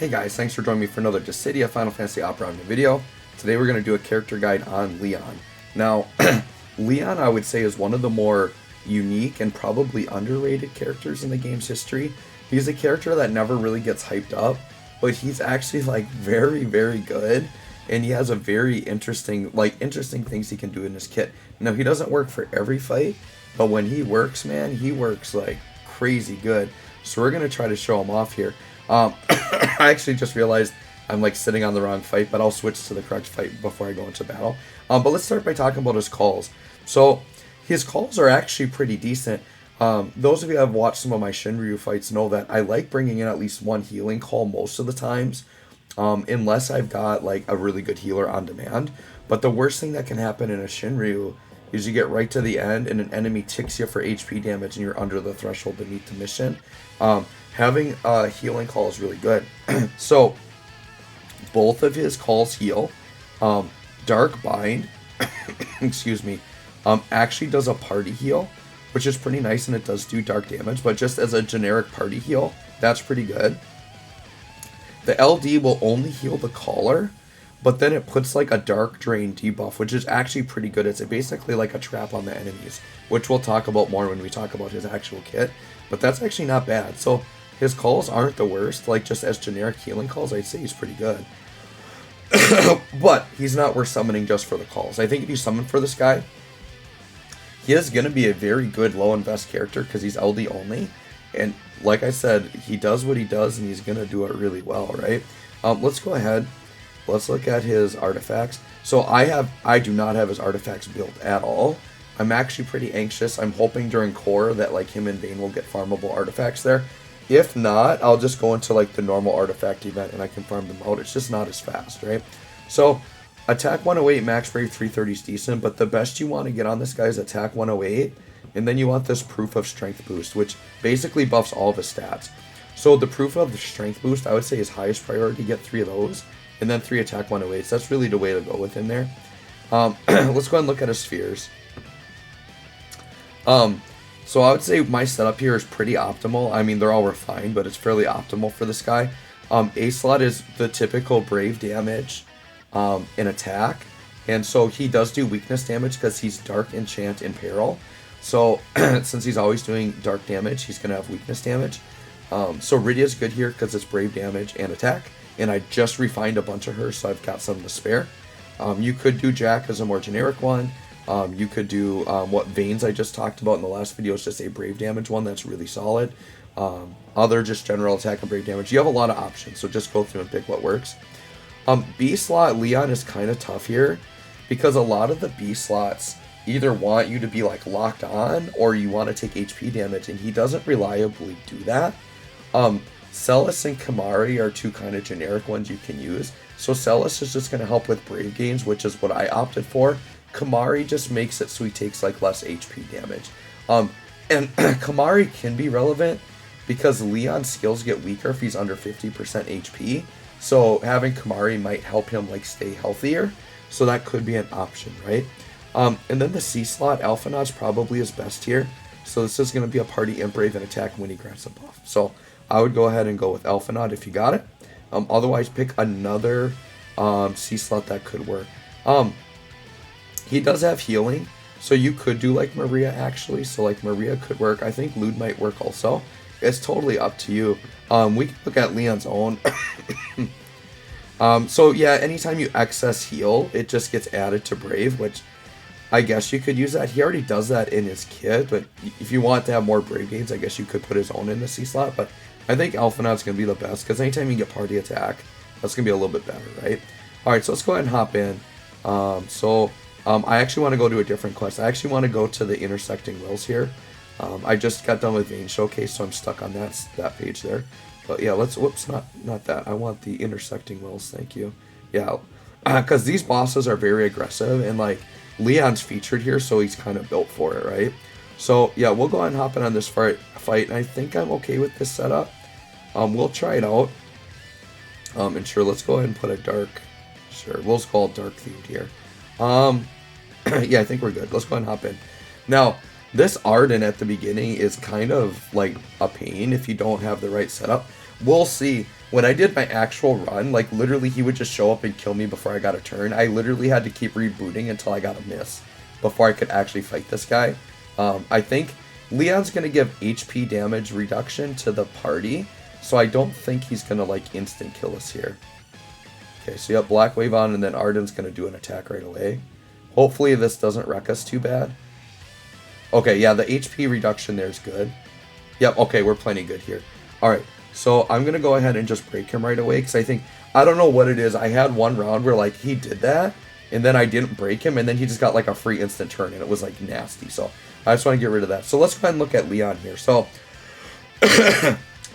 Hey guys, thanks for joining me for another Dissidia Final Fantasy Opera Omni video. Today we're going to do a character guide on Leon. Now, Leon I would say is one of the more unique and probably underrated characters in the game's history. He's a character that never really gets hyped up, but he's actually like very, very good. And he has a very interesting things he can do in his kit. Now, he doesn't work for every fight, but when he works, man, he works like crazy good. So we're going to try to show him off here. I actually just realized I'm like sitting on the wrong fight, but I'll switch to the correct fight before I go into battle. But let's start by talking about his calls. So his calls are actually pretty decent. Those of you who have watched some of my Shinryu fights know that I like bringing in at least one healing call most of the times, unless I've got like a really good healer on demand. But the worst thing that can happen in a Shinryu is you get right to the end and an enemy ticks you for HP damage and you're under the threshold to meet the mission. Having a healing call is really good. So both of his calls heal. Dark Bind, excuse me, actually does a party heal, which is pretty nice, and it does do dark damage, but just as a generic party heal, that's pretty good. The LD will only heal the caller, but then it puts like a dark drain debuff, which is actually pretty good. It's basically like a trap on the enemies, which we'll talk about more when we talk about his actual kit, but that's actually not bad. So his calls aren't the worst, like just as generic healing calls, I'd say he's pretty good. But he's not worth summoning just for the calls. I think if you summon for this guy, he is going to be a very good low invest character because he's LD only. And like I said, he does what he does and he's going to do it really well, right? Let's go ahead. Let's look at his artifacts. So I do not have his artifacts built at all. I'm actually pretty anxious. I'm hoping during core that like him and Vayne will get farmable artifacts there. If not, I'll just go into like the normal artifact event and I can farm them out. It's just not as fast, right? So attack 108, max brave 330 is decent, but the best you want to get on this guy is attack 108, and then you want this proof of strength boost, which basically buffs all of his stats. So the proof of the strength boost, I would say, is highest priority. Get 3 of those, and then 3 attack 108s. That's really the way to go with him there. Let's go ahead and look at his spheres. So I would say my setup here is pretty optimal. I mean, they're all refined, but it's fairly optimal for this guy. A slot is the typical brave damage in attack, and so he does do weakness damage because he's dark, enchant, and peril. So since he's always doing dark damage, he's gonna have weakness damage. So Rydia's good here because it's brave damage and attack, and I just refined a bunch of her, so I've got some to spare. You could do Jack as a more generic one. You could do what Vayne's I just talked about in the last video is just a brave damage one that's really solid. Other just general attack and brave damage. You have a lot of options, so just go through and pick what works. B slot Leon is kind of tough here because a lot of the B slots either want you to be like locked on or you want to take HP damage, and he doesn't reliably do that. Celis and Kamari are two kind of generic ones you can use. So Celis is just going to help with brave gains, which is what I opted for. Kamari just makes it so he takes like less HP damage. And Kamari can be relevant because Leon's skills get weaker if he's under 50% HP. So having Kamari might help him like stay healthier. So that could be an option, right? And then the C slot, Alphanaud's probably his best here. So this is going to be a party imp brave and attack when he grants a buff. So I would go ahead and go with Alphanaud if you got it. Otherwise pick another C slot that could work. He does have healing, so you could do like Maria actually. So like Maria could work. I think Lude might work also. It's totally up to you. We can look at Leon's own. So yeah, anytime you excess heal, it just gets added to Brave, which I guess you could use that. He already does that in his kit, but if you want to have more Brave gains, I guess you could put his own in the C slot. But I think Alphanaud's going to be the best, because anytime you get party attack, that's going to be a little bit better, right? Alright, so let's go ahead and hop in. I actually want to go to a different quest. I actually want to go to the Intersecting Wills here. I just got done with Vayne Showcase, so I'm stuck on that page there. But yeah, whoops, not that. I want the Intersecting Wills, thank you. Yeah, because these bosses are very aggressive, and like, Leon's featured here, so he's kind of built for it, right? So yeah, we'll go ahead and hop in on this fight, and I think I'm okay with this setup. We'll try it out. And sure, let's go ahead and put a dark, we'll just call it dark themed here. Yeah, I think we're good. Let's go ahead and hop in. Now, this Arden at the beginning is kind of like a pain if you don't have the right setup. We'll see. when I did my actual run, like literally he would just show up and kill me before I got a turn. I literally had to keep rebooting until I got a miss before I could actually fight this guy. I think Leon's going to give HP damage reduction to the party, so I don't think he's going to like instant kill us here. Okay, so you have Black Wave on, and then Arden's going to do an attack right away. Hopefully this doesn't wreck us too bad. Okay, yeah, the HP reduction there is good. Yep, okay, we're plenty good here. Alright, so I'm going to go ahead and just break him right away, because I don't know what it is. I had one round where, like, he did that, and then I didn't break him, and then he just got, like, a free instant turn, and it was, like, nasty. So I just want to get rid of that. So let's go ahead and look at Leon here. So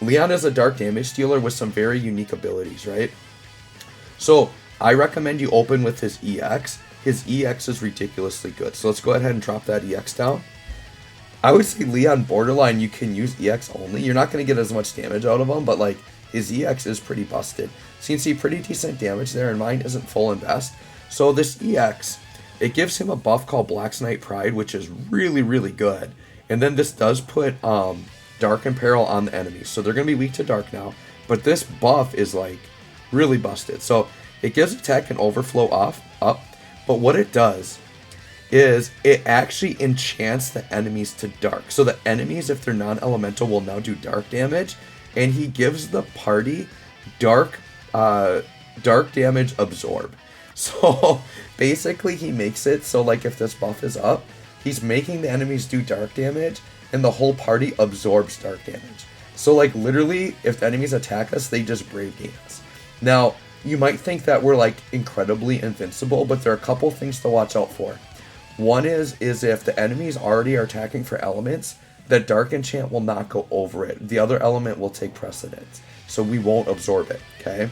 Leon is a dark damage dealer with some very unique abilities, right? So I recommend you open with his EX. His EX is ridiculously good. So let's go ahead and drop that EX down. I would say Leon borderline, you can use EX only. You're not going to get as much damage out of him, but like his EX is pretty busted. So you can see pretty decent damage there, and mine isn't full and best. So this EX, it gives him a buff called Black Knight Pride, which is really, really good. And then this does put Dark and Peril on the enemies. So they're going to be weak to Dark now. But this buff is like really busted. So it gives attack and overflow up. But what it does is it actually enchants the enemies to Dark. So the enemies, if they're non-elemental, will now do Dark damage. And he gives the party Dark damage absorb. So basically he makes it so like if this buff is up, he's making the enemies do Dark damage and the whole party absorbs Dark damage. So like literally if the enemies attack us, they just brave gain us. Now you might think that we're like incredibly invincible, but there are a couple things to watch out for. One is if the enemies already are attacking for elements, the Dark enchant will not go over it. The other element will take precedence, so we won't absorb it, okay?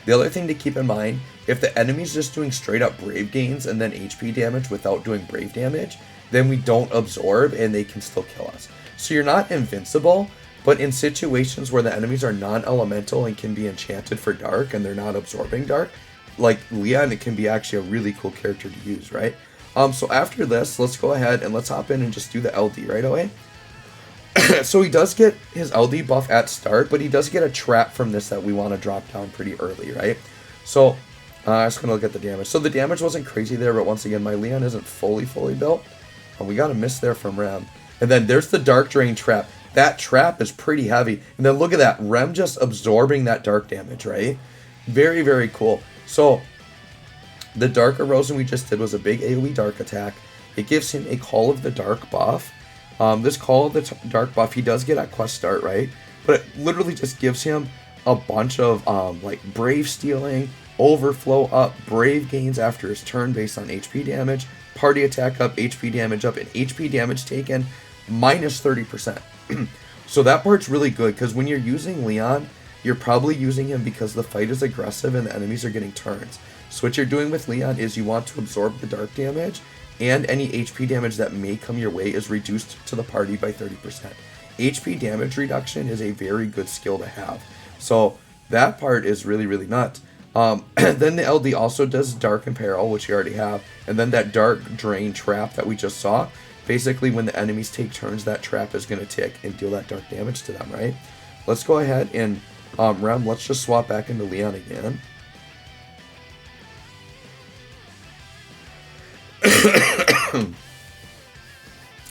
The other thing to keep in mind, if the enemy's just doing straight up brave gains and then HP damage without doing brave damage, then we don't absorb and they can still kill us. So you're not invincible, but in situations where the enemies are non-elemental and can be enchanted for Dark and they're not absorbing Dark, like Leon, it can be actually a really cool character to use, right? So after this, let's go ahead and let's hop in and just do the LD right away. So he does get his LD buff at start, but he does get a trap from this that we want to drop down pretty early, right? So I'm just going to look at the damage. So the damage wasn't crazy there, but once again, my Leon isn't fully built. And we got a miss there from Rem. And then there's the Dark Drain trap. That trap is pretty heavy. And then look at that, Rem just absorbing that Dark damage, right? Very, very cool. So the Dark Erosion we just did was a big AoE Dark attack. It gives him a Call of the Dark buff. This Call of the Dark buff, he does get at quest start, right? But it literally just gives him a bunch of like Brave Stealing, Overflow up, Brave gains after his turn based on HP damage, Party attack up, HP damage up, and HP damage taken minus 30%. So that part's really good, because when you're using Leon, you're probably using him because the fight is aggressive and the enemies are getting turns. So what you're doing with Leon is you want to absorb the Dark damage, and any HP damage that may come your way is reduced to the party by 30%. HP damage reduction is a very good skill to have. So that part is really, really nuts. Then the LD also does Dark and Peril, which you already have. And then that Dark Drain trap that we just saw. Basically, when the enemies take turns, that trap is going to tick and deal that Dark damage to them, right? Let's go ahead and, Rem, let's just swap back into Leon again.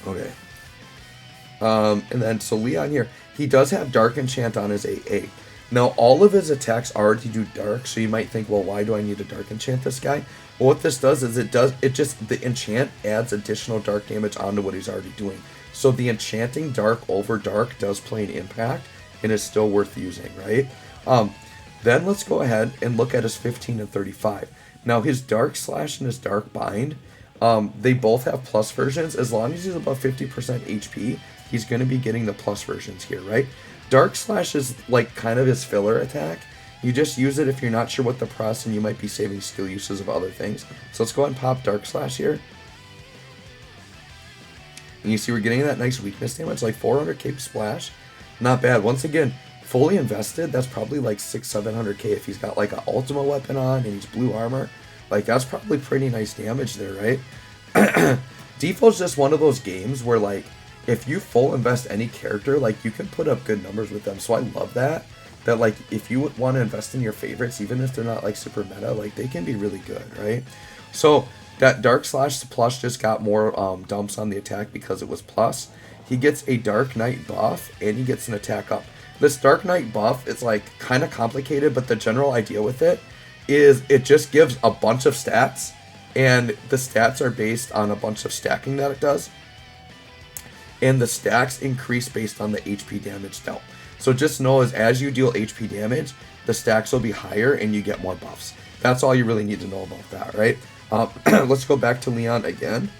Okay. And then, so Leon here, he does have Dark Enchant on his AA. Now, all of his attacks already do Dark, so you might think, well, why do I need to Dark Enchant this guy? Well, what this does is the enchant adds additional Dark damage onto what he's already doing. So the enchanting Dark over Dark does play an impact, and is still worth using, right? Then let's go ahead and look at his 15 and 35. Now, his Dark Slash and his Dark Bind, they both have plus versions. As long as he's above 50% HP, he's going to be getting the plus versions here, right? Dark Slash is like kind of his filler attack. You just use it if you're not sure what the press, and you might be saving skill uses of other things. So let's go ahead and pop Dark Slash here. And you see we're getting that nice weakness damage, like 400 Cape Splash. Not bad. Once again, fully invested, that's probably like 600-700k if he's got like an Ultima weapon on and he's blue armor. Like, that's probably pretty nice damage there, right? Default's just one of those games where, like, if you full invest any character, like, you can put up good numbers with them. So I love that, that like if you want to invest in your favorites, even if they're not like super meta, like they can be really good, right? So that Dark Slash plus just got more dumps on the attack because it was plus. He gets a Dark Knight buff and he gets an attack up. This Dark Knight buff is like kind of complicated, but the general idea with it is it just gives a bunch of stats, and the stats are based on a bunch of stacking that it does. And the stacks increase based on the HP damage dealt. So just know as you deal HP damage, the stacks will be higher and you get more buffs. That's all you really need to know about that, right? Let's go back to Leon again.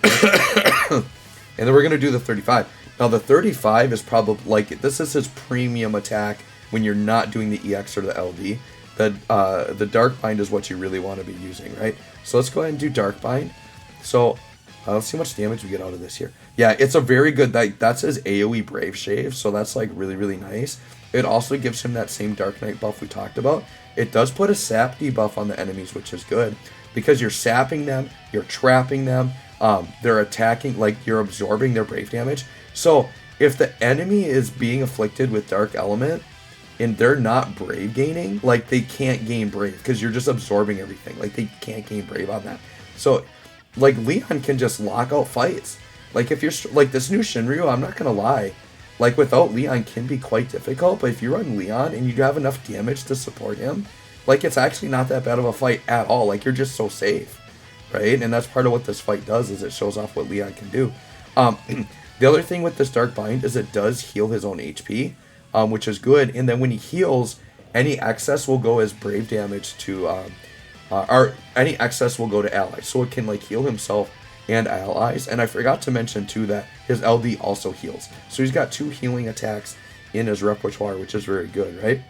And then we're going to do the 35. Now the 35 is probably, like, this is his premium attack when you're not doing the EX or the LD. The Dark Bind is what you really want to be using, right? So let's go ahead and do Dark Bind. So let's see how much damage we get out of this here. Yeah, it's a very good, that's his AoE Brave Shave, so that's like really, really nice. It also gives him that same Dark Knight buff we talked about. It does put a sap debuff on the enemies, which is good, because you're sapping them, you're trapping them, they're attacking, like you're absorbing their brave damage. So if the enemy is being afflicted with Dark Element and they're not brave gaining, like they can't gain brave because you're just absorbing everything. Like they can't gain brave on that. So like Leon can just lock out fights. Like if you're like this new Shinryu, I'm not gonna lie, like without Leon can be quite difficult, but if you run Leon and you have enough damage to support him, like it's actually not that bad of a fight at all. Like you're just so safe, right? And that's part of what this fight does, is it shows off what Leon can do. The other thing with this Dark Bind is it does heal his own HP, which is good. And then when he heals, any excess will go as brave damage to, or any excess will go to allies. So it can like heal himself and allies. And I forgot to mention too that his LD also heals. So he's got 2 healing attacks in his repertoire, which is very good, right?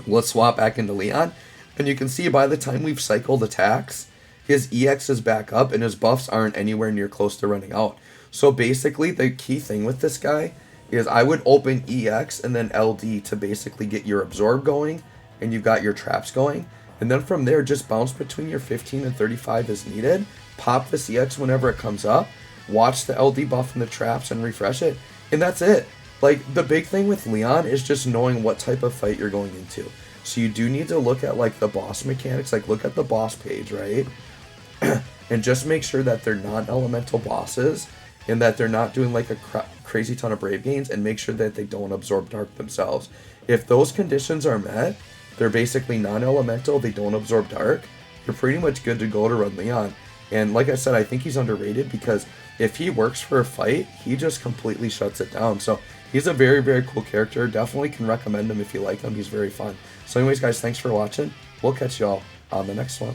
Let's swap back into Leon. And you can see by the time we've cycled attacks, his EX is back up and his buffs aren't anywhere near close to running out. So basically the key thing with this guy is I would open EX and then LD to basically get your absorb going, and you've got your traps going. And then from there, just bounce between your 15 and 35 as needed. Pop this EX whenever it comes up. Watch the LD buff and the traps and refresh it. And that's it. Like, the big thing with Leon is just knowing what type of fight you're going into. So you do need to look at, like, the boss mechanics. Like, look at the boss page, right? And just make sure that they're non-elemental bosses and that they're not doing, like, a crazy ton of brave gains, and make sure that they don't absorb dark themselves. If those conditions are met, they're basically non-elemental, they don't absorb dark, you're pretty much good to go to run Leon. And like I said, I think he's underrated because if he works for a fight, he just completely shuts it down. So he's a very, very cool character. Definitely can recommend him if you like him. He's very fun. So anyways, guys, thanks for watching. We'll catch y'all on the next one.